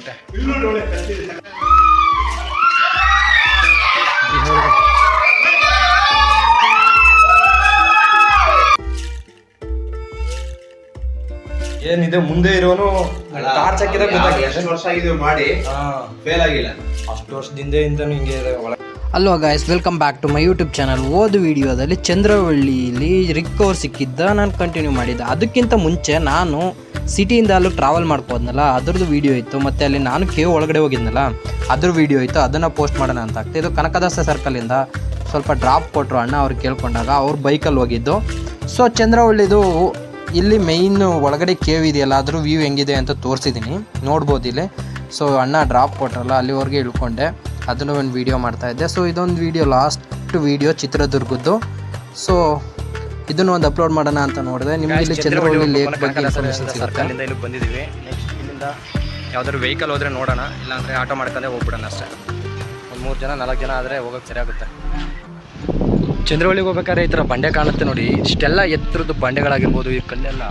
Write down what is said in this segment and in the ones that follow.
ಕೋಟೆ. ಏನಿದೆ ಮುಂದೆ ಇರೋನು ಟಾರ್ಚ್ ಹಾಕಿದಾಗ ಗೊತ್ತಾಗಿದೆ. ಎಷ್ಟು ವರ್ಷ ಆಗಿದೆ ಮಾಡಿ ಫೇಲ್ ಆಗಿಲ್ಲ. ಅಷ್ಟು ವರ್ಷದಿಂದ ಇಂತಾನು ಹಿಂಗೆ ಇದೆ ಒಳಗೆ. ಅಲ್ವಾ guys, welcome back to my YouTube channel. ಓದು ವಿಡಿಯೋದಲ್ಲಿ ಚಂದ್ರವಳ್ಳಿಯಲ್ಲಿ ರಿಕವರ್ ಸಿಕ್ಕಿದ್ದ ನಾನು ಕಂಟಿನ್ಯೂ ಮಾಡಿದ್ದೆ. ಅದಕ್ಕಿಂತ ಮುಂಚೆ ನಾನು ಸಿಟಿಯಿಂದ ಅಲ್ಲೂ ಟ್ರಾವೆಲ್ ಮಾಡ್ಕೋದ್ನಲ್ಲ, ಅದ್ರದ್ದು ವೀಡಿಯೋ ಇತ್ತು. ಮತ್ತು ಅಲ್ಲಿ ನಾನು ಕೇವ್ ಒಳಗಡೆ ಹೋಗಿದ್ನಲ್ಲ, ಅದ್ರ ವೀಡಿಯೋ ಇತ್ತು. ಅದನ್ನು ಪೋಸ್ಟ್ ಮಾಡೋಣ ಅಂತ ಆಗ್ತದೆ. ಇದು ಕನಕದಾಸ ಸರ್ಕಲಿಂದ ಸ್ವಲ್ಪ ಡ್ರಾಪ್ ಕೊಟ್ಟರು ಅಣ್ಣ, ಅವ್ರು ಕೇಳ್ಕೊಂಡಾಗ ಅವ್ರು ಬೈಕಲ್ಲಿ ಹೋಗಿದ್ದು. ಸೊ ಚಂದ್ರವಳ್ಳಿದು ಇಲ್ಲಿ ಮೇಯ್ನ್ ಒಳಗಡೆ ಕೇವ್ ಇದೆಯಲ್ಲ, ಅದ್ರ ವ್ಯೂ ಹೆಂಗಿದೆ ಅಂತ ತೋರಿಸಿದ್ದೀನಿ, ನೋಡ್ಬೋದು ಇಲ್ಲಿ. ಸೊ ಅಣ್ಣ ಡ್ರಾಪ್ ಕೊಟ್ರಲ್ಲ, ಅಲ್ಲಿವರೆಗೆ ಇಳ್ಕೊಂಡೆ, ಅದನ್ನು ಒಂದು ವೀಡಿಯೋ ಮಾಡ್ತಾಯಿದ್ದೆ. ಸೊ ಇದೊಂದು ವೀಡಿಯೋ, ಲಾಸ್ಟ್ ವೀಡಿಯೋ ಚಿತ್ರದುರ್ಗದ್ದು. ಸೊ ಇದನ್ನು ಒಂದು ಅಪ್ಲೋಡ್ ಮಾಡೋಣ ಅಂತ ನೋಡಿದೆ. ನಿಮಗೆ ಇಲ್ಲಿ ಚಂದ್ರವಳ್ಳಿ ಲೇಕ್ ಬಗ್ಗೆ ಇನ್ಫಾರ್ಮೇಷನ್ ಸಿಗುತ್ತೆ. ಇಲ್ಲಿಂದ ಇಲ್ಲಿ ಬಂದಿದ್ದೀವಿ. ನೆಕ್ಸ್ಟ್ ಇಲ್ಲಿಂದ ಯಾವ್ದಾದ್ರು ವೆಹಿಕಲ್ ಹೋದರೆ ನೋಡೋಣ, ಇಲ್ಲಾಂದರೆ ಆಟೋ ಮಾಡ್ಕೊಂಡೆ ಹೋಗ್ಬಿಡೋಣ ಅಷ್ಟೇ. ಒಂದು 3 ಜನ 4 ಜನ ಆದರೆ ಹೋಗೋಕ್ಕೆ ಸರಿಯಾಗುತ್ತೆ. ಚಂದ್ರವಳ್ಳಿಗೆ ಹೋಗ್ಬೇಕಾದ್ರೆ ಈ ಥರ ಬಂಡೆ ಕಾಣುತ್ತೆ ನೋಡಿ. ಇಷ್ಟೆಲ್ಲ ಎತ್ತರದ್ದು ಬಂಡೆಗಳಾಗಿರ್ಬೋದು. ಈ ಕಲ್ಲೆಲ್ಲ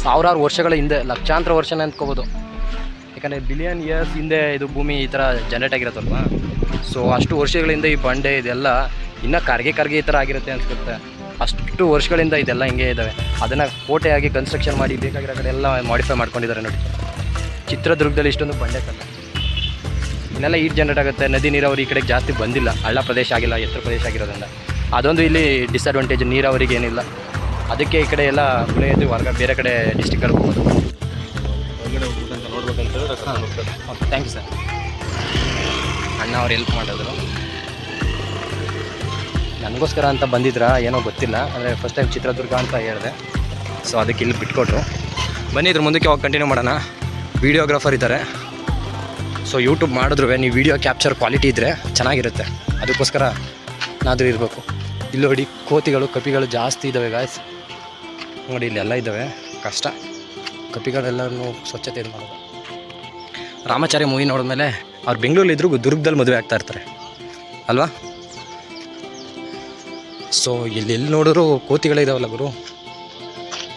ಸಾವಿರಾರು ವರ್ಷಗಳ ಹಿಂದೆ, ಲಕ್ಷಾಂತರ ವರ್ಷನೇ ಅಂದ್ಕೋಬೋದು. ಯಾಕಂದರೆ ಬಿಲಿಯನ್ ಇಯರ್ಸ್ ಹಿಂದೆ ಇದು ಭೂಮಿ ಈ ಥರ ಜನ್ರೇಟ್ ಆಗಿರುತ್ತಲ್ವ. ಸೊ ಅಷ್ಟು ವರ್ಷಗಳಿಂದ ಈ ಬಂಡೆ ಇದೆಲ್ಲ ಇನ್ನೂ ಕರ್ಗೆ ಈ ಥರ ಆಗಿರುತ್ತೆ ಅನ್ಸುತ್ತೆ. ಅಷ್ಟು ವರ್ಷಗಳಿಂದ ಇದೆಲ್ಲ ಹಿಂಗೆ ಇದ್ದಾವೆ. ಅದನ್ನು ಕೋಟೆಯಾಗಿ ಕನ್ಸ್ಟ್ರಕ್ಷನ್ ಮಾಡಿ ಬೇಕಾಗಿರೋ ಕಡೆ ಎಲ್ಲ ಮಾಡಿಫೈ ಮಾಡ್ಕೊಂಡಿದ್ದಾರೆ ನೋಡಿ. ಚಿತ್ರದುರ್ಗದಲ್ಲಿ ಇಷ್ಟೊಂದು ಬಂಡೆ ಕಲ್ಲು ಇನ್ನೆಲ್ಲ ಈಟ್ ಜನ್ರೇಟ್ ಆಗುತ್ತೆ. ನದಿ ನೀರಾವರಿ ಈ ಕಡೆಗೆ ಜಾಸ್ತಿ ಬಂದಿಲ್ಲ, ಹಳ್ಳ ಪ್ರದೇಶ ಆಗಿಲ್ಲ, ಎತ್ತರ ಪ್ರದೇಶ ಆಗಿರೋದ್ರಿಂದ ಅದೊಂದು ಇಲ್ಲಿ ಡಿಸ್ಅಡ್ವಾಂಟೇಜ್. ನೀರಾವರಿಗೆ ಏನಿಲ್ಲ, ಅದಕ್ಕೆ ಈ ಕಡೆ ಎಲ್ಲ ಬೆಳೆಯೋದು ಹೊರಗಡೆ ಬೇರೆ ಕಡೆ ಡಿಸ್ಟಿಕ್ಗಳಿಗೆ ಹೋಗೋದು. ಹೊರಗಡೆ ಹೋಗ್ಬಿಟ್ಟು ಅಂತ ನೋಡ್ಬೇಕಂತ. ಥ್ಯಾಂಕ್ ಯು ಸರ್, ಅಣ್ಣ ಅವ್ರು ಹೆಲ್ಪ್ ಮಾಡಿದ್ರು. ನನಗೋಸ್ಕರ ಅಂತ ಬಂದಿದ್ರಾ ಏನೋ ಗೊತ್ತಿಲ್ಲ, ಅಂದರೆ ಫಸ್ಟ್ ಟೈಮ್ ಚಿತ್ರದುರ್ಗ ಅಂತ ಹೇಳಿದೆ. ಸೊ ಅದಕ್ಕೆ ಇಲ್ಲಿ ಬಿಟ್ಕೊಟ್ರು. ಬನ್ನಿದ್ರು ಮುಂದಕ್ಕೆ ಹೋಗಿ ಕಂಟಿನ್ಯೂ ಮಾಡೋಣ. ವೀಡಿಯೋಗ್ರಾಫರ್ ಇದ್ದಾರೆ. ಸೊ ಯೂಟ್ಯೂಬ್ ಮಾಡಿದ್ರು ನೀವು ವೀಡಿಯೋ ಕ್ಯಾಪ್ಚರ್ ಕ್ವಾಲಿಟಿ ಇದ್ದರೆ ಚೆನ್ನಾಗಿರುತ್ತೆ. ಅದಕ್ಕೋಸ್ಕರ ನಾದರೂ ಇರಬೇಕು. ಇಲ್ಲಿ ನೋಡಿ ಕೋತಿಗಳು, ಕಪಿಗಳು ಜಾಸ್ತಿ ಇದ್ದಾವೆ ಗಾಯ್ಸ್. ನೋಡಿ ಇಲ್ಲೆಲ್ಲ ಇದ್ದಾವೆ, ಕಷ್ಟ. ಕಪಿಗಳೆಲ್ಲರೂ ಸ್ವಚ್ಛತೆ ಇದು ಮಾಡೋದು. ರಾಮಾಚಾರ್ಯ ಮೂವಿ ನೋಡಿದ್ಮೇಲೆ ಅವ್ರು ಬೆಂಗಳೂರಲ್ಲಿದ್ದರೂ ದುರ್ಗದಲ್ಲಿ ಮದುವೆ ಆಗ್ತಾ ಇರ್ತಾರೆ ಅಲ್ವಾ. ಸೊ ಎಲ್ಲೆಲ್ಲಿ ನೋಡಿದ್ರು ಕೋತಿಗಳೇ ಇದ್ದಾವಲ್ಲ ಗುರು.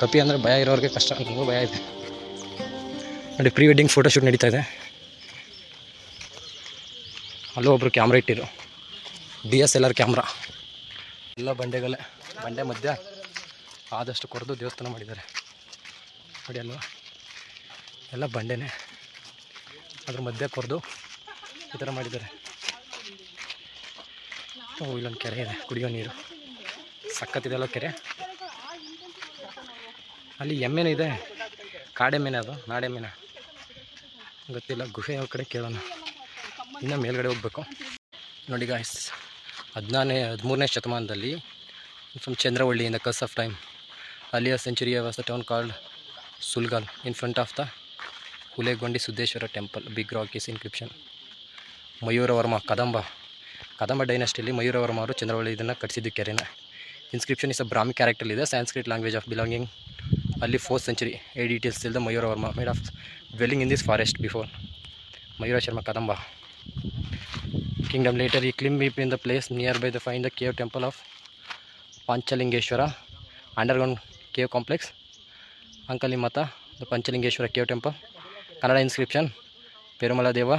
ಕಪಿ ಅಂದರೆ ಭಯ ಇರೋರಿಗೆ ಕಷ್ಟ, ನನಗೂ ಭಯ ಇದೆ. ನೋಡಿ ಪ್ರೀ ವೆಡ್ಡಿಂಗ್ ಫೋಟೋಶೂಟ್ ನಡೀತಾ ಇದೆ. ಅಲ್ಲೂ ಒಬ್ಬರು ಕ್ಯಾಮ್ರಾ ಇಟ್ಟಿರು, DSLR ಕ್ಯಾಮ್ರಾ. ಎಲ್ಲ ಬಂಡೆಗಳೇ, ಬಂಡೆ ಮಧ್ಯ ಆದಷ್ಟು ಕೊರೆದು ದೇವಸ್ಥಾನ ಮಾಡಿದ್ದಾರೆ ನೋಡಿ ಅಲ್ವಾ. ಎಲ್ಲ ಬಂಡೆನೇ, ಅದ್ರ ಮಧ್ಯೆ ಕೊರೆದು ಈ ಥರ ಮಾಡಿದ್ದಾರೆ. ಇಲ್ಲೊಂದು ಕೆರೆ ಇದೆ, ಕುಡಿಯೋ ನೀರು ಸಕ್ಕತ್ತಿದೆಲ್ಲ ಕೆರೆ. ಅಲ್ಲಿ ಎಮ್ಮೆನೂ ಇದೆ, ಕಾಡೆಮ್ಮೆನೆ, ಅದು ನಾಡೆಮ್ಮೆನೆ ಗೊತ್ತಿಲ್ಲ. ಗುಹೆ ಯಾವ ಕಡೆ ಕೇಳೋಣ, ಇನ್ನು ಮೇಲ್ಗಡೆ ಹೋಗಬೇಕು. ನೋಡಿ ಗಾಯ್ಸ್, 13ನೇ ಶತಮಾನದಲ್ಲಿ from Chandravalli in the course of time earlier century was the town called Sulgal in front of the Hulegondi Siddeshwara temple. Big rock is inscription. Mayuravarma Kadamba ಡೈನೆಸ್ಟಿಯಲ್ಲಿ ಮಯೂರವರ್ಮ ಅವರು ಚಂದ್ರವಳ್ಳಿ ಇದನ್ನು ಕಟ್ಟಿಸಿದ್ದು ಕೆರೆನ. Inscription is a Brahmi character. Sanskrit language of belonging ಅಲ್ಲಿ 4th century AD. It is still the Mayuravarma made of dwelling in this forest before Mayura Sharma Kadamba kingdom. Later he climbed up in the place nearby the find the cave temple of Panchalingeshwara underground cave complex. Ankali Mata, the Panchalingeshwara cave temple. Kannada inscription Perumala Deva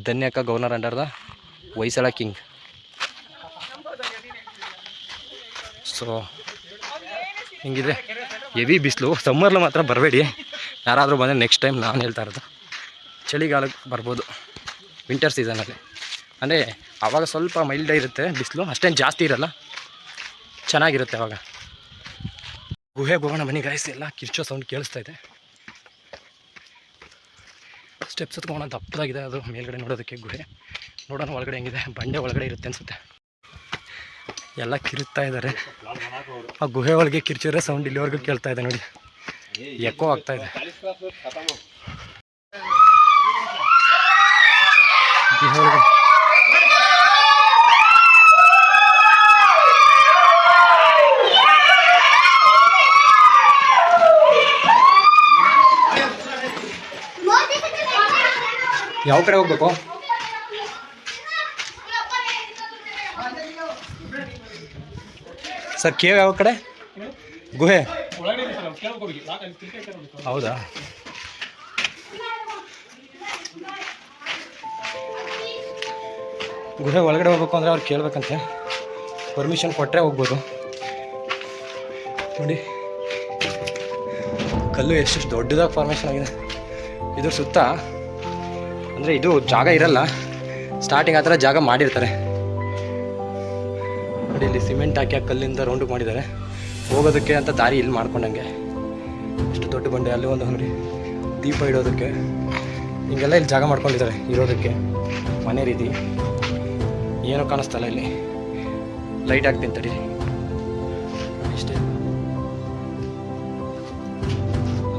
Dhanyaka governor under the Vaisala king. So ಹಿಂಗಿದೆ. Heavy ಬಿಸಿಲು. ಸಮ್ಮರ್ಲಿ ಮಾತ್ರ ಬರಬೇಡಿ, ಯಾರಾದರೂ ಬಂದರೆ. Next time ನಾನು ಹೇಳ್ತಾ ಇರೋದು ಚಳಿಗಾಲಕ್ಕೆ ಬರ್ಬೋದು, ವಿಂಟರ್ ಸೀಸನಲ್ಲಿ. ಅಂದರೆ ಆವಾಗ ಸ್ವಲ್ಪ ಮೈಲ್ಡೇ ಇರುತ್ತೆ ಬಿಸಿಲು, ಅಷ್ಟೇನು ಜಾಸ್ತಿ ಇರಲ್ಲ, ಚೆನ್ನಾಗಿರುತ್ತೆ ಆವಾಗ. ಗುಹೆಗೆ ಹೋಗೋಣ ಬನ್ನಿ ಗಾಯ್ಸ್. ಎಲ್ಲ ಕಿರ್ಚೋ ಸೌಂಡ್ ಕೇಳಿಸ್ತಾ ಇದೆ. ಸ್ಟೆಪ್ಸ್ ಹತ್ಕೋಣ, ದಪ್ಪದಾಗಿದೆ ಅದು ಮೇಲ್ಗಡೆ ನೋಡೋದಕ್ಕೆ ಗುಹೆ. ನೋಡೋಣ ಒಳಗಡೆ ಹೆಂಗಿದೆ. ಬಂಡೆ ಒಳಗಡೆ ಇರುತ್ತೆ ಅನಿಸುತ್ತೆ. ಎಲ್ಲ ಕಿರುತ್ತಾ ಇದ್ದಾರೆ. ಆ ಗುಹೆ ಒಳಗೆ ಕಿರ್ಚಿರೋ ಸೌಂಡ್ ಇಲ್ಲಿವರೆಗೂ ಕೇಳ್ತಾ ಇದೆ ನೋಡಿ, ಎಕೋ ಆಗ್ತಾ ಇದೆ. ಗುಹೆ ಒಳಗೆ ಯಾವ ಕಡೆ ಹೋಗ್ಬೇಕು? ಸರ್ ಕೇವ್ ಯಾವ ಕಡೆ? ಗುಹೆ ಹೌದಾ? ಗುಹೆ ಒಳಗಡೆ ಹೋಗ್ಬೇಕು ಅಂದರೆ ಅವ್ರು ಕೇಳಬೇಕಂತೆ, ಪರ್ಮಿಷನ್ ಕೊಟ್ಟರೆ ಹೋಗ್ಬೋದು. ನೋಡಿ ಕಲ್ಲು ಎಷ್ಟೆಷ್ಟು ದೊಡ್ಡದಾಗಿ ಫಾರ್ಮೇಷನ್ ಆಗಿದೆ. ಇದ್ರ ಸುತ್ತ ಅಂದರೆ ಇದು ಜಾಗ ಇರಲ್ಲ, ಸ್ಟಾರ್ಟಿಂಗ್ ಆ ಥರ ಜಾಗ ಮಾಡಿರ್ತಾರೆ ನೋಡಿ. ಇಲ್ಲಿ ಸಿಮೆಂಟ್ ಹಾಕಿ ಆ ಕಲ್ಲಿಂದ ರೌಂಡಿಗೆ ಮಾಡಿದ್ದಾರೆ, ಹೋಗೋದಕ್ಕೆ ಅಂತ ದಾರಿ ಇಲ್ಲಿ ಮಾಡ್ಕೊಂಡಂಗೆ. ಎಷ್ಟು ದೊಡ್ಡ ಬಂಡೆ, ಅಲ್ಲಿ ಒಂದು ನೋಡಿ ದೀಪ ಇಡೋದಕ್ಕೆ, ಹಿಂಗೆಲ್ಲ ಇಲ್ಲಿ ಜಾಗ ಮಾಡ್ಕೊಂಡಿದ್ದಾರೆ ಇರೋದಕ್ಕೆ, ಮನೆ ರೀತಿ. ಏನೂ ಕಾಣಿಸ್ತಲ್ಲ ಇಲ್ಲಿ, ಲೈಟ್ ಹಾಕ್ತೀನಿ ತಡಿ. ಇಷ್ಟೇ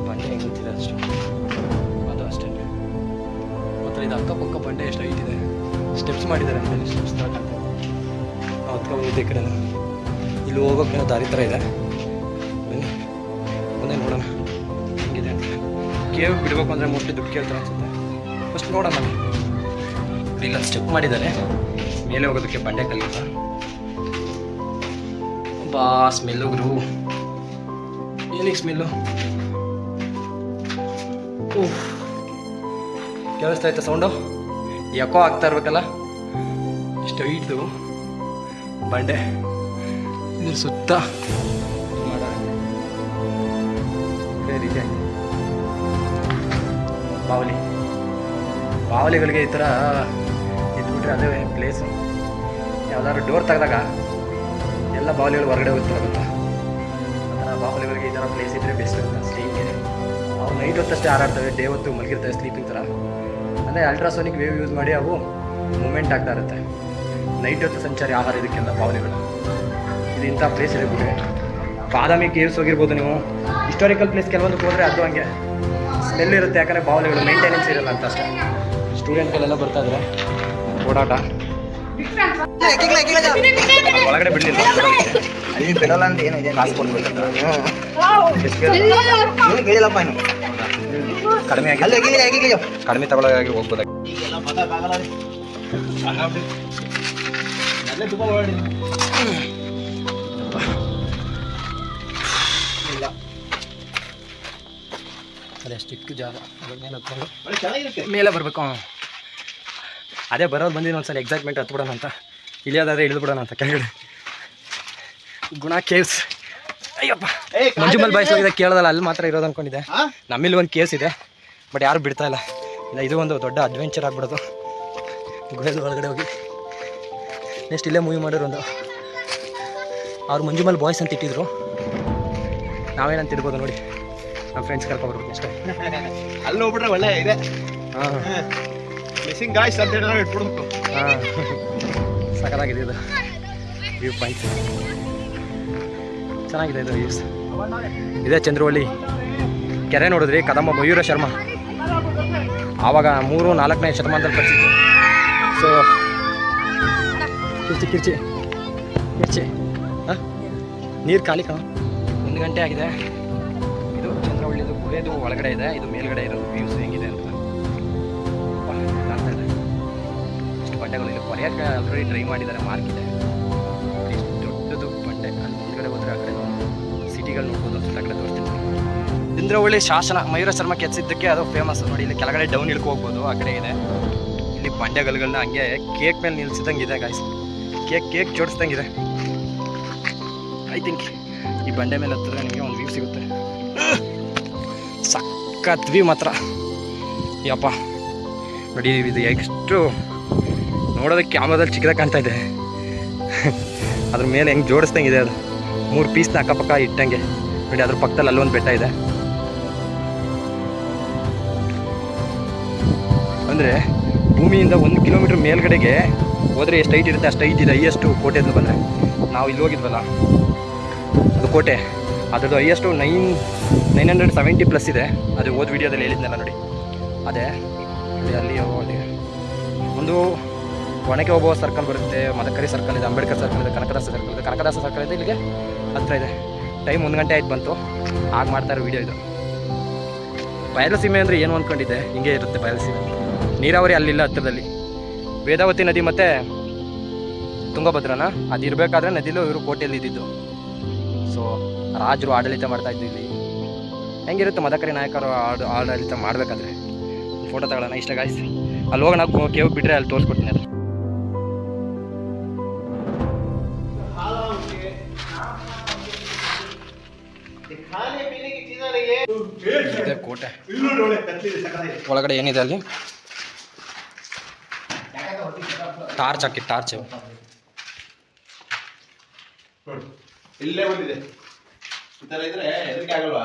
ಬಂಡೆ ಹೆಂಗೆ ನಿಂತಿದೆ ಅಷ್ಟು, ಅದು ಅಷ್ಟೇ. ಮತ್ತು ಇದು ಅಕ್ಕಪಕ್ಕ ಬಂಡೆ ಎಷ್ಟು ಹೈಟ್ ಇದೆ, ಸ್ಟೆಪ್ಸ್ ಮಾಡಿದ್ದಾರೆ ಮೇಲೆ, ಸ್ಟೆಪ್ಸ್ ಥರ ಕಾಣ್ತಾ ಇದೆ. ನಾವು ಹತ್ಕೊಂಡಿದ್ದೆ ಈ ಕಡೆ, ಇಲ್ಲಿ ಹೋಗೋಕ್ಕೇನೋ ದಾರಿ ಥರ ಇದೆ. ಬನ್ನಿ ಮುಂದೆ ನೋಡೋಣ ಹೆಂಗಿದೆ ಅಂತ. ಕೇವ್ ಬಿಡಬೇಕು ಅಂದರೆ ಮೋಸ್ಟ್ಲಿ ದುಡ್ಡು ಕೇಳ್ತಾರೆ ಅನ್ಸುತ್ತೆ. ಫಸ್ಟ್ ನೋಡೋಣ. ಇಲ್ಲೊಂದು ಸ್ಟೆಪ್ ಮಾಡಿದ್ದಾರೆ ಮೇಲೆ ಹೋಗೋದಕ್ಕೆ, ಬಂಡೆ ಕಲ್ಲಿಂದ. ಬಾ ಸ್ಮೆಲ್ಲು ಗುರು, ಏನಿಗೆ ಸ್ಮೆಲ್ಲು? ಕೇಳಿಸ್ತಾ ಇತ್ತು ಸೌಂಡು, ಯಾಕೋ ಆಗ್ತಾ ಇರ್ಬೇಕಲ್ಲ. ಇಷ್ಟು ಹೈಟ್ದು ಬಂಡೆ, ಇದ್ರ ಸುತ್ತ ರೀತಿ ಬಾವಲಿಗಳಿಗೆ ಈ ಥರ ಇದ್ಬಿಟ್ರೆ ಅದೇ ಪ್ಲೇಸು. ಯಾವ್ದಾದ್ರು ಡೋರ್ ತೆಗೆದಾಗ ಎಲ್ಲ ಬಾವಲಿಗಳು ಹೊರಗಡೆ ಹೋಗ್ತಾರೆ ಗೊತ್ತಾ, ಆ ಥರ ಬಾವಲಿಗಳಿಗೆ ಈ ಥರ ಪ್ಲೇಸ್ ಇದ್ದರೆ ಬೆಸ್ಟ್ ಅಂತ ಸ್ಲೀಪ್ಗೆ. ಅವು ನೈಟ್ ಹೊತ್ತಷ್ಟೇ ಹಾರಾಡ್ತವೆ, ಡೇ ಹೊತ್ತು ಮಲಗಿರ್ತವೆ ಸ್ಲೀಪಿಂಗ್ ಥರ. ಅಂದರೆ ಅಲ್ಟ್ರಾಸೋನಿಕ್ ವೇವ್ ಯೂಸ್ ಮಾಡಿ ಅವು ಮೂಮೆಂಟ್ ಆಗ್ತಾ ಇರುತ್ತೆ. ನೈಟ್ ಹೊತ್ತು ಸಂಚಾರಿ ಆಹಾರ ಇದಕ್ಕೆಲ್ಲ ಬಾವಲಿಗಳು. ಇದು ಇಂಥ ಪ್ಲೇಸ್ ಇದೆ ಗುಹೆ. ಬಾದಾಮಿ ಕೇವ್ಸ್ ಹೋಗಿರ್ಬೋದು ನೀವು. ಹಿಸ್ಟಾರಿಕಲ್ ಪ್ಲೇಸ್ ಕೆಲವೊಂದಕ್ಕೆ ಹೋದರೆ ಅದು ಹಂಗೆ ಸ್ಮೆಲ್ ಇರುತ್ತೆ, ಯಾಕಂದರೆ ಬಾವಲಿಗಳು ಮೇಂಟೆನೆನ್ಸ್ ಇರಲ್ಲ ಅಂತ ಅಷ್ಟೇ. ಸ್ಟೂಡೆಂಟ್ಗಳೆಲ್ಲ ಬರ್ತಾ ಇದ್ದಾರೆ, ಓಡಾಟ ಒಳಗಡೆ ಬಿಡಲಿಲ್ಲ, ಅಲ್ಲಿ ಬಿಡಲ್ಲ ಅಂತ ಏನಿದೆ, ಕಾಸು ಕೊಡ್ಬೇಕಂತ. ಕಡಿಮೆ ಆಗಿ ಕಡಿಮೆ ತಗೊಳ್ಳೋದಾಗಿ ಹೋಗ್ಬೋದಾಗಿ. ಅದೆಷ್ಟು ಚಿಕ್ಕ ಜಾಗ, ಮೇಲೆ ಹತ್ಕೊಂಡು ಮೇಲೆ ಬರಬೇಕು. ಅದೇ ಬರೋದು ಬಂದಿದ್ದು ಒಂದ್ಸಲ ಎಕ್ಸೈಟ್ಮೆಂಟ್ ಹತ್ಬಿಡೋಣ ಅಂತ, ಇಳಿಯೋದಾದ್ರೆ ಇಳಿದು ಬಿಡೋಣ ಅಂತ ಕೆಳಗಡೆ. ಗುಣ ಕೇವ್ಸ್, ಅಯ್ಯಪ್ಪ ಮಂಜುಮಲ್ ಬಾಯ್ಸ್ ಹೋಗಿದೆ ಕೇಳೋದಲ್ಲ, ಅಲ್ಲಿ ಮಾತ್ರ ಇರೋದು ಅಂದ್ಕೊಂಡಿದ್ದೆ. ನಮ್ಮಲ್ಲಿ ಒಂದು ಕೇವ್ಸ್ ಇದೆ, ಬಟ್ ಯಾರು ಬಿಡ್ತಾ ಇಲ್ಲ. ಇದು ಒಂದು ದೊಡ್ಡ ಅಡ್ವೆಂಚರ್ ಆಗ್ಬಿಡೋದು ಗುಹೆದ ಒಳಗಡೆ ಹೋಗಿ. ನೆಕ್ಸ್ಟ್ ಇಲ್ಲೇ ಮೂವಿ ಮಾಡೋರು ಒಂದು, ಅವ್ರು ಮಂಜುಮಲ್ ಬಾಯ್ಸ್ ಅಂತ ಇಟ್ಟಿದ್ರು, ನಾವೇನಂತ ಇಡ್ಬೋದು ನೋಡಿ. ನಮ್ಮ ಫ್ರೆಂಡ್ಸ್ ಕರ್ಕೊಂಡ್ಬರ್ಬೇಕು ಅಷ್ಟೇ. ಅಲ್ಲಿ ಹೋಗ್ಬಿಟ್ರೆ ಒಳ್ಳೆ ಇದೆ. ಹಾಂ ಮಿಸ್ಸಿಂಗ್ ಗಾಯ್ಸ್ ಅಂತ ಹೇಳಿ ಇಟ್ಬಿಡ್ಬೇಕು. ಹಾಂ ಸಖತ್ತಾಗಿದೆ ಇದು ವ್ಯೂ ಪಾಯಿಂಟ್, ಚೆನ್ನಾಗಿದೆ ಇದು ವ್ಯೂಸ್. ಇದೇ ಚಂದ್ರವಳ್ಳಿ ಕೆರೆ ನೋಡಿದ್ರಿ, ಕದಂಬ ಮಯೂರ ಶರ್ಮ ಆವಾಗ 3-4ನೇ ಶತಮಾನದಲ್ಲಿ ಕಟ್ಟಿಸಿತ್ತು. ಸೊ ಕಿರ್ಚಿ ಹಾಂ ನೀರು ಖಾಲಿ ಕಣ. 1 ಗಂಟೆ ಆಗಿದೆ. ಇದು ಚಂದ್ರವಳ್ಳಿದು ಗುಹೆದು ಒಳಗಡೆ ಇದೆ, ಇದು ಮೇಲ್ಗಡೆ ಇರೋದು ವ್ಯೂಸ್ ಹೆಂಗಿದೆ ಅಂತ ಕಾಣ್ತಾ ಇದೆ. ಇಷ್ಟು ಬಂಡೆಗಳು ಇಲ್ಲಿ ಕೊರೆಯೋಕ್ಕೆ ಆಲ್ರೆಡಿ ಟ್ರೈ ಮಾಡಿದ್ದಾರೆ, ಮಾರ್ಕ್ ಇದೆ. ಇಷ್ಟು ದೊಡ್ಡದು ಬಂಡೆ, ಅಲ್ಲಿ ಮುಂದ್ಗಡೆ ಹೋದರೆ ಆ ಕಡೆ ಸಿಟಿಗಳು ನೋಡ್ಬೋದು. ಅಷ್ಟು ಕಡೆ ತೋರಿಸ್ತೀನಿ. ಚಂದ್ರವಳ್ಳಿ ಶಾಸನ ಮಯೂರ ಶರ್ಮ ಕೆತ್ತಿದ್ದಕ್ಕೆ ಅದು ಫೇಮಸ್ ನೋಡಿ. ಇಲ್ಲಿ ಕೆಳಗಡೆ ಡೌನ್ ಇಳ್ಕೊ ಹೋಗ್ಬೋದು, ಆ ಕಡೆ ಇದೆ. ಇಲ್ಲಿ ಬಂಡೆಗಳನ್ನ ಹಂಗೆ ಕೇಕ್ ಮೇಲೆ ನಿಲ್ಸಿದಂಗಿದೆ ಗಾಯ್ಸ್, ಕೇಕ್ ಜೋಡಿಸ್ದಂಗಿದೆ. ಐ ಥಿಂಕ್ ಈ ಬಂಡೆ ಮೇಲೆ ಹತ್ತಿದ್ರೆ ನಿಮಗೆ ಒಂದು ವ್ಯೂ ಸಿಗುತ್ತೆ. ಸಖತ್ ವ್ಯೂ ಮಾತ್ರ ಯಪ್ಪ. ನೋಡಿ ಇದು ಎಷ್ಟು ನೋಡೋದಕ್ಕೆ ಕ್ಯಾಮ್ರಾದಲ್ಲಿ ಚಿಕ್ಕದಾಗಿ ಕಾಣ್ತಾ ಇದೆ, ಅದ್ರ ಮೇಲೆ ಹೆಂಗೆ ಜೋಡಿಸ್ದಂಗಿದೆ. ಅದು 3 ಪೀಸ್ನ ಅಕ್ಕಪಕ್ಕ ಇಟ್ಟಂಗೆ ನೋಡಿ. ಅದ್ರ ಪಕ್ಕದಲ್ಲಿ ಅಲ್ಲೊಂದು ಬೆಟ್ಟ ಇದೆ. ಅಂದರೆ ಭೂಮಿಯಿಂದ 1 ಕಿಲೋಮೀಟ್ರ್ ಮೇಲ್ಗಡೆಗೆ ಹೋದರೆ ಎಷ್ಟು ಹೈಟ್ ಇರುತ್ತೆ ಅಷ್ಟು ಹೈಟ್ ಇದೆ. ಹೈಯೆಸ್ಟು ಕೋಟೆದು ಬಂದರೆ ನಾವು ಇಲ್ಲಿ ಹೋಗಿದ್ವಲ್ಲ ಅದು ಕೋಟೆ, ಅದರದ್ದು ಹೈಯೆಸ್ಟು 970+ ಇದೆ. ಅದು ಹೋದ ವೀಡಿಯೋದಲ್ಲಿ ಹೇಳಿದ್ನಲ್ಲ ನೋಡಿ, ಅದೇ ಅಲ್ಲಿ ಒಂದು ಒಣಕೆ ಹೋಗುವ ಸರ್ಕಲ್ ಬರುತ್ತೆ, ಮದಕರಿ ಸರ್ಕಲ್ ಇದೆ, ಅಂಬೇಡ್ಕರ್ ಸರ್ಕಲ್ ಇದೆ, ಕನಕದಾಸ ಸರ್ಕಲ್ ಇದೆ. ಕನಕದಾಸ ಸರ್ಕಲ್ ಇದೆ ಇಲ್ಲಿಗೆ ಹತ್ತಿರ ಇದೆ. ಟೈಮ್ 1 ಗಂಟೆ ಆಯ್ತು ಬಂತು, ಆಗ ಮಾಡ್ತಾ ಇರೋ ವೀಡಿಯೋ ಇದು. ಬಯಲುಸೀಮೆ ಅಂದರೆ ಏನು ಅಂದ್ಕೊಂಡಿದ್ದೆ, ಹಿಂಗೆ ಇರುತ್ತೆ ಬಯಲುಸೀಮೆ. ನೀರಾವರಿ ಅಲ್ಲಿಲ್ಲ ಹತ್ತಿರದಲ್ಲಿ. ವೇದಾವತಿ ನದಿ ಮತ್ತು ತುಂಗಭದ್ರನ ಅದು ಇರಬೇಕಾದ್ರೆ ನದಿಲೂ ಇವರು ಕೋಟೆಯಲ್ಲಿ ಇದ್ದಿದ್ದು. ಸೊ ರಾಜರು ಆಡಳಿತ ಮಾಡ್ತಾಯಿದ್ದು ಇಲ್ಲಿ. ಹೆಂಗಿರುತ್ತೆ ಮದಕರಿ ನಾಯಕರು ಆಡಳಿತ ಮಾಡಬೇಕಾದ್ರೆ. ಫೋಟೋ ತಗೊಳ್ಳೋಣ ಇಷ್ಟ ಗಾಯ್ಸ್. ಅಲ್ಲಿ ಹೋಗೋಣ, ಕೇವ್ ಬಿಟ್ಟರೆ ಅಲ್ಲಿ ತೋರಿಸ್ಕೊಡ್ತೀನಿ ಅದು. ಇದೆ ಕೋಟೆ. ಒಳಗಡೆ ಏನಿದೆ ಅಲ್ಲಿ? ಟಾರ್ಚ್ ಹಾಕಿ, ಟಾರ್ಚ್ ಇಲ್ಲೇ ಬಂದಿದೆ. ಈ ತರ ಇದ್ರೆ ಎದಕ್ಕೆ ಆಗಲ್ವಾ?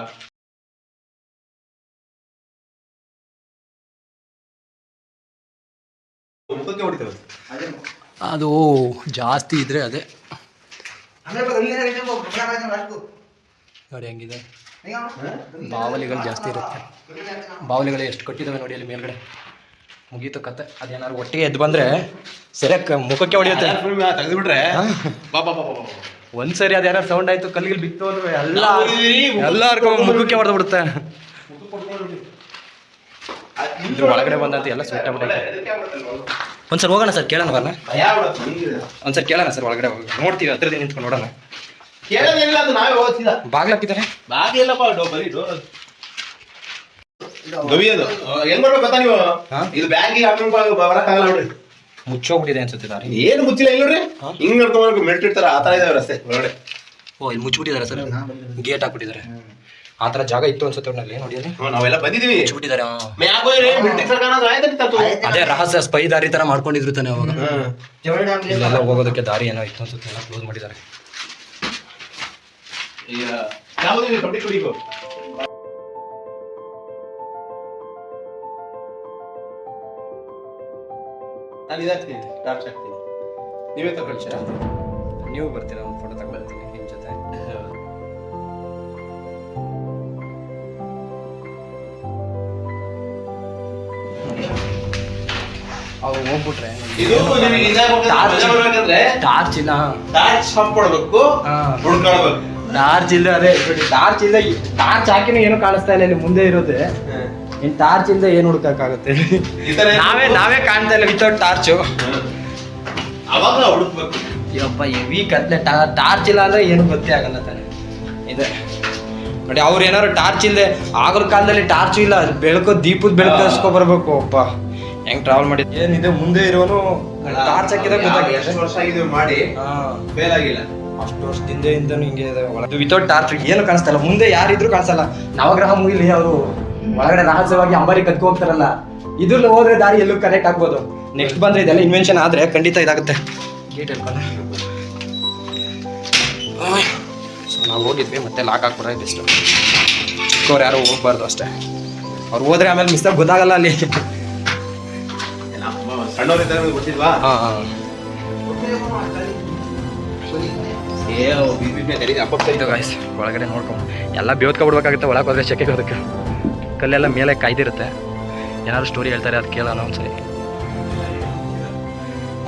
ಅದು ಜಾಸ್ತಿ ಇದ್ರೆ ಅದೇ ನೋಡಿ ಹೆಂಗಿದೆ. ಬಾವಲಿಗಳು ಜಾಸ್ತಿ ಇರುತ್ತೆ. ಬಾವಲಿಗಳು ಎಷ್ಟು ಕಟ್ಟಿದಾವೆ ನೋಡಿ ಅಲ್ಲಿ ಮೇಲ್ಗಡೆ. ಮುಗೀತು ಕತೆ. ಅದೇನಾದ್ರು ಒಟ್ಟಿಗೆ ಎದ್ದು ಬಂದ್ರೆ ಸರಿಯಾಗಿ ಮುಖಕ್ಕೆ ಹೊಡೆಯುತ್ತೆ. ತೆಗೆದ್ಬಿಟ್ರೆ ಒಂದ್ಸರಿ ಅದೇನಾರು ಸೌಂಡ್ ಆಯ್ತು, ಕಲ್ಲಿಗೆ ಬಿತ್ತು ಅಂದ್ರೆ ಎಲ್ಲಾರ್ಗೂ ಮುಖಕ್ಕೆ ಹೊಡೆದು ಬಿಡುತ್ತೆ. ಇದ್ರ ಒಳಗಡೆ ಬಂದಂತ ಎಲ್ಲ ಸುಟ್ಟ ಬಿಟ್ಟೆ. ಒಂದ್ಸರಿ ಹೋಗೋಣ ಸರ್, ಕೇಳೋಣ ಬರಲ್ಲ? ಒಂದ್ಸರಿ ಕೇಳೋಣ ಸರ್, ಒಳಗಡೆ ಹೋಗಿ ನೋಡ್ತೀವಿ, ಹತ್ರದಿಂದ ನಿಂತ್ಕೊಂಡು ನೋಡೋಣ. ಕೇಳೋದೇನಿಲ್ಲ, ಅದು ನಾವೇ ಹೋಗ್ತಿದ. ಬಾಗ್ಲಾಕಿದ್ದಾರೆ. ಬಾಗಿಲ್ಲಪ್ಪ, ಬರೀ ಗವಿಯದು ಏನ್ ಮಾಡ್ಬೇಕು ಗೊತ್ತಾ ನೀವು? ಇದು ಬ್ಯಾಗಿಗೆ ಹಾಕೊಂಡು ಬರಕ್ಕಾಗಲ್ಲ ನೋಡ್ರಿ, ಮುಚ್ಚೋಗ್ಬಿಟ್ಟಿದೆ ಅನ್ಸುತ್ತೆ ದಾರಿ. ಏನು ಮುಚ್ಚಿಲ್ಲ, ಇಲ್ಲ ನೋಡ್ರಿ, ಹಿಂಗ್ ನಡ್ಕೊಂಡು ಮೆಲ್ಟ್ ಇರ್ತಾರ ಆ ತರ ಇದಾವೆ ರಸ್ತೆ ಒಳಗಡೆ. ಓ, ಇಲ್ಲಿ ಮುಚ್ಚಿಬಿಟ್ಟಿದ್ದಾರೆ ಸರ್, ಗೇಟ್ ಹಾಕ್ಬಿಟ್ಟಿದ್ದಾರೆ. ಆ ತರ ಜಾಗ ಇತ್ತು ಅನ್ಸುತ್ತೆ ಒಳ್ಳೆ ನೋಡಿ ಅಲ್ಲಿ. ನಾವೆಲ್ಲ ಬಂದಿದೀವಿ, ಮುಚ್ಚಿಬಿಟ್ಟಿದ್ದಾರೆ. ಅದೇ ಅದೇ ರಹಸ್ಯ ಸ್ಪೈ ದಾರಿ ತರ ಮಾಡ್ಕೊಂಡಿದ್ರು ತಾನೆ ಅವಾಗ. ಇಲ್ಲೆಲ್ಲ ಹೋಗೋದಕ್ಕೆ ದಾರಿ ಏನೋ ಇತ್ತು ಅನ್ಸುತ್ತೆ, ಎಲ್ಲ ಕ್ಲೋಸ್ ಮಾಡಿದ್ದಾರೆ. ನಾನು ಇದಾಗ್ತೀನಿ, ಟಾರ್ಚ್ ಹಾಕ್ತೀನಿ, ನೀವೇ ತಗೊಳ್ತೀರಾ? ನೀವು ಬರ್ತೀರಾ? ಒಂದು ಫೋಟೋ ತಗೊಳ್ತೀನಿ ನಿಮ್ಮ ಜೊತೆ. ಅವ್ರು ಹೋಗ್ಬಿಟ್ರೆ ಇದು ನಿಮಗೆ ಇದಾಗಬೇಕಂದ್ರೆ ಟಾರ್ಚ್ ಇಲ್ಲ, ಟಾರ್ಚ್ ಹಾಕೊಡ್ಬೇಕು, ಹುಡ್ಕೊಳ್ಬೇಕು. ಟಾರ್ಚ್ ಇಲ್ಲ. ಅದೇ ಟಾರ್ಚ್ ಇಲ್ಲ, ಟಾರ್ಚ್ ಹಾಕಿನೂ ಏನು ಕಾಣಿಸ್ತಾ ಇಲ್ಲ ಇಲ್ಲಿ ಮುಂದೆ ಇರೋದೆ. ಇನ್ ಟಾರ್ಚ್ ಇಲ್ಲದೆ ಏನು ಹುಡುಕಾಗುತ್ತೆ? ನಾವೇ ಕಾಣ್ತಾ ಇಲ್ಲ ವಿತೌಟ್ ಟಾರ್ಚು. ಅವಾಗ ಹುಡುಕ್ಬೇಕು. ಇವಪ್ಪ ಹೆವಿ ಕತ್ಲೆ. ಟಾರ್ಚ್ ಇಲ್ಲ ಅಂದ್ರೆ ಏನು ಗೊತ್ತೇ ಆಗಲ್ಲ ತಾನೆ. ಇದೆ ನೋಡಿ, ಅವ್ರು ಏನಾದ್ರು ಟಾರ್ಚ್ ಇಲ್ಲದೆ, ಆಗರ ಕಾಲದಲ್ಲಿ ಟಾರ್ಚ್ ಇಲ್ಲ, ಬೆಳಕು ದೀಪದ ಬೆಳಕು ಹಚ್ಕೊ ಬರ್ಬೇಕು. ಅಪ್ಪ ಹೆಂಗ್ ಟ್ರಾವೆಲ್ ಮಾಡಿ ಏನಿದೆ ಮುಂದೆ ಇರೋನು ಟಾರ್ಚ್ ಹಾಕಿದಾಗ ಗೊತ್ತಾಗಿದೆ. ಎಷ್ಟು ವರ್ಷ ಆಗಿದೆ ಮಾಡಿ, ಫೇಲ್ ಆಗಿಲ್ಲ. ಅಷ್ಟು ವರ್ಷದಿಂದನೂ ಹಿಂಗೆ ಇದೆ ಒಳಗೆ. ವಿತೌಟ್ ಟಾರ್ಚ್ ಏನು ಕಾಣಿಸ್ತಾ ಇಲ್ಲ, ಮುಂದೆ ಯಾರಿದ್ರು ಕಾಣಿಸಲ್ಲ. ನವಗ್ರಹ ಮೂವಿಲಿ ಅವರು ಒಳಗಡೆ ರಹಸ್ಯವಾಗಿ ಅಂಬಾರಿ ಕತ್ಕೊ ಹೋಗ್ತಾರಲ್ಲ, ಇದ್ರಲ್ಲಿ ಹೋದ್ರೆ ದಾರಿ ಎಲ್ಲೂ ಕನೆಕ್ಟ್ ಆಗ್ಬೋದು. ನೆಕ್ಸ್ಟ್ ಬಂದ್ರೆ ಇದೆಲ್ಲ ಇನ್ವೆನ್ಷನ್ ಆದ್ರೆ ಖಂಡಿತ ಇದಾಗುತ್ತೆ. ಗೇಟ್ ಹೇಳ್ಕೊಂಡು ಸೊ ನಾವು ಹೋಗಿದ್ವಿ, ಮತ್ತೆ ಲಾಕ್ ಹಾಕ್ಬಿಡೋದು ಬೆಸ್ಟ್. ಚಿಕ್ಕವ್ರು ಯಾರು ಹೋಗ್ಬಾರ್ದು ಅಷ್ಟೇ. ಅವ್ರು ಹೋದ್ರೆ ಆಮೇಲೆ ಮಿಸ್ ಆಗಿ ಗೊತ್ತಾಗಲ್ಲ ಅಲ್ಲಿ. ಸಣ್ಣವ್ರಿದ್ದಾಗ ಗೊತ್ತಿಲ್ವಾ? ಇದು ಗಾಯ್ಸ್ ಒಳಗಡೆ ನೋಡ್ಕೊಂಡು ಎಲ್ಲ ಬೇವ್ತ್ಕೊಬಿಡ್ಬೇಕಾಗುತ್ತೆ. ಒಳಗೆ ಹೋದ್ರೆ ಶೆಕೆಗೆ ಅದಕ್ಕೆ ಕಲ್ಲೆಲ್ಲ ಮೇಲೆ ಕಾಯ್ದಿರುತ್ತೆ. ಏನಾದ್ರು ಸ್ಟೋರಿ ಹೇಳ್ತಾರೆ, ಅದು ಕೇಳೋಣ ಒಂದ್ಸರಿ.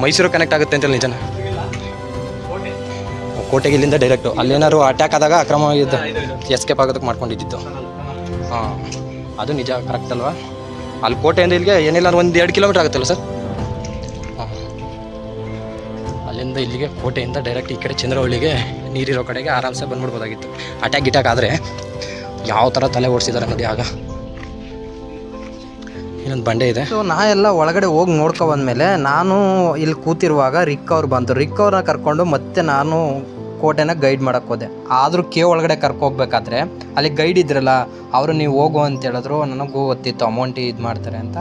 ಮೈಸೂರು ಕನೆಕ್ಟ್ ಆಗುತ್ತೆ ಅಂತ ನಿಜನ? ಕೋಟೆಗೆ ಇಲ್ಲಿಂದ ಡೈರೆಕ್ಟು ಅಲ್ಲೇನಾದ್ರು ಅಟ್ಯಾಕ್ ಆದಾಗ ಅಕ್ರಮವಾಗಿದ್ದು ಎಸ್ಕೇಪ್ ಆಗೋದಕ್ಕೆ ಮಾಡ್ಕೊಂಡಿದ್ದು. ಹಾಂ, ಅದು ನಿಜ, ಕರೆಕ್ಟ್ ಅಲ್ವಾ? ಅಲ್ಲಿ ಕೋಟೆಯಿಂದ ಇಲ್ಲಿಗೆ ಏನಿಲ್ಲ 1-2 ಕಿಲೋಮೀಟ್ರ್ ಆಗುತ್ತಲ್ಲ ಸರ್? ಹಾಂ, ಅಲ್ಲಿಂದ ಇಲ್ಲಿಗೆ ಕೋಟೆಯಿಂದ ಡೈರೆಕ್ಟ್ ಈ ಕಡೆ ಚಂದ್ರವಳ್ಳಿಗೆ ನೀರಿರೋ ಕಡೆಗೆ ಆರಾಮ್ಸೆ ಬಂದ್ಬಿಡ್ಬೋದಾಗಿತ್ತು. ಅಟ್ಯಾಕ್ ಗಿಟ್ಯಾಕ್ ಆದರೆ ಯಾವ ಥರ ತಲೆ ಓಡಿಸಿದ್ದಾರೆ ನೋಡಿ. ಆಗ ಇನ್ನೊಂದು ಬಂಡೆ ಇದೆ. ಸೊ ನಾ ಎಲ್ಲ ಒಳಗಡೆ ಹೋಗಿ ನೋಡ್ಕೊ ಬಂದಮೇಲೆ ನಾನು ಇಲ್ಲಿ ಕೂತಿರುವಾಗ ರಿಕ್ ಅವ್ರು ಬಂತು. ರಿಕ್ ಅವ್ರನ್ನ ಕರ್ಕೊಂಡು ಮತ್ತೆ ನಾನು ಕೋಟೆನ ಗೈಡ್ ಮಾಡೋಕ್ಕೆ ಹೋದೆ. ಆದರೂ ಕೇವ್ ಒಳಗಡೆ ಕರ್ಕೋಗ್ಬೇಕಾದ್ರೆ ಅಲ್ಲಿ ಗೈಡ್ ಇದ್ರಲ್ಲ, ಅವರು ನೀವು ಹೋಗು ಅಂತ ಹೇಳಿದ್ರು. ನನಗೂ ಗೊತ್ತಿತ್ತು ಅಮೌಂಟ್ ಇದು ಮಾಡ್ತಾರೆ ಅಂತ.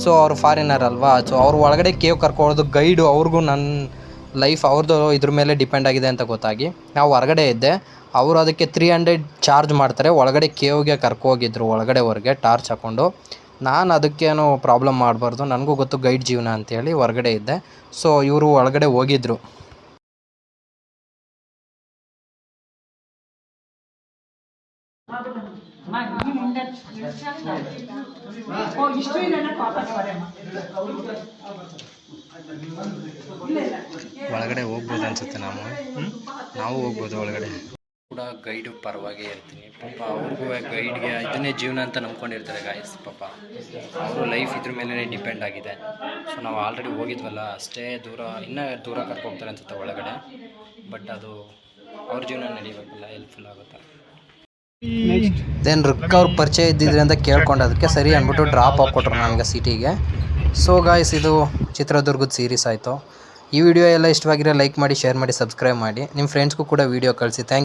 ಸೊ ಅವ್ರು ಫಾರಿನರ್ ಅಲ್ವಾ, ಸೊ ಅವ್ರು ಒಳಗಡೆ ಕೇವ್ ಕರ್ಕೊಳ್ಳೋದು ಗೈಡು. ಅವ್ರಿಗೂ ನನ್ನ ಲೈಫ್ ಅವ್ರದ್ದು ಇದ್ರ ಮೇಲೆ ಡಿಪೆಂಡ್ ಆಗಿದೆ ಅಂತ ಗೊತ್ತಾಗಿ ನಾವು ಹೊರಗಡೆ ಇದ್ದೆ. ಅವರು ಅದಕ್ಕೆ 300 ಚಾರ್ಜ್ ಮಾಡ್ತಾರೆ. ಒಳಗಡೆ ಕೇವ್ಗೆ ಕರ್ಕೋಗಿದ್ರು, ಒಳಗಡೆವರೆಗೆ ಟಾರ್ಚ್ ಹಾಕ್ಕೊಂಡು. ನಾನು ಅದಕ್ಕೇನು ಪ್ರಾಬ್ಲಮ್ ಮಾಡಬಾರ್ದು, ನನಗೂ ಗೊತ್ತು ಗೈಡ್ ಜೀವನ ಅಂತೇಳಿ ಹೊರಗಡೆ ಇದ್ದೆ. ಸೊ ಇವರು ಒಳಗಡೆ ಹೋಗಿದ್ರು. ಒಳಗಡೆ ಹೋಗ್ಬೋದು ಅನ್ಸುತ್ತೆ. ನಾವು ಹೋಗ್ಬೋದು ಒಳಗಡೆ ಕೂಡ. ಗೈಡು ಪರವಾಗಿ ಹೇಳ್ತೀನಿ, ಪಾಪ ಅವ್ರಿಗೂ ಗೈಡ್ಗೆ ಇದನ್ನೇ ಜೀವನ ಅಂತ ನಂಬ್ಕೊಂಡಿರ್ತಾರೆ ಗಾಯ್ಸ್. ಪಾಪ ಅವರು ಲೈಫ್ ಇದ್ರ ಮೇಲೆ ಡಿಪೆಂಡ್ ಆಗಿದೆ. ಸೊ ನಾವು ಆಲ್ರೆಡಿ ಹೋಗಿದ್ವಲ್ಲ, ಅಷ್ಟೇ ದೂರ, ಇನ್ನೂ ದೂರ ಕರ್ಕೋಗ್ತಾರೆ ಅನ್ಸುತ್ತೆ ಒಳಗಡೆ. ಬಟ್ ಅದು ಅವ್ರ ಜೀವನ ನಡೀಬೇಕಲ್ಲ, ಹೆಲ್ಪ್ಫುಲ್ ಆಗುತ್ತೆ. ದೆನ್ ರಿಕ್ ಅವ್ರ ಪರಿಚಯ ಇದ್ದಿದ್ರೆ ಅಂತ ಕೇಳ್ಕೊಂಡೋದಕ್ಕೆ ಸರಿ ಅಂದ್ಬಿಟ್ಟು ಡ್ರಾಪ್ ಹಾಕ್ಕೊಟ್ರು ನನಗೆ ಸಿಟಿಗೆ. ಸೊ ಗಾಯ್ಸ್, ಇದು ಚಿತ್ರದುರ್ಗದ ಸೀರೀಸ್ ಆಯಿತು. ಈ ವಿಡಿಯೋ ಎಲ್ಲ ಇಷ್ಟವಾಗಿರೋ ಲೈಕ್ ಮಾಡಿ, ಶೇರ್ ಮಾಡಿ, ಸಬ್ಸ್ಕ್ರೈಬ್ ಮಾಡಿ. ನಿಮ್ಮ ಫ್ರೆಂಡ್ಸ್ಗೂ ಕೂಡ ವಿಡಿಯೋ ಕಳಿಸಿ. ಥ್ಯಾಂಕ್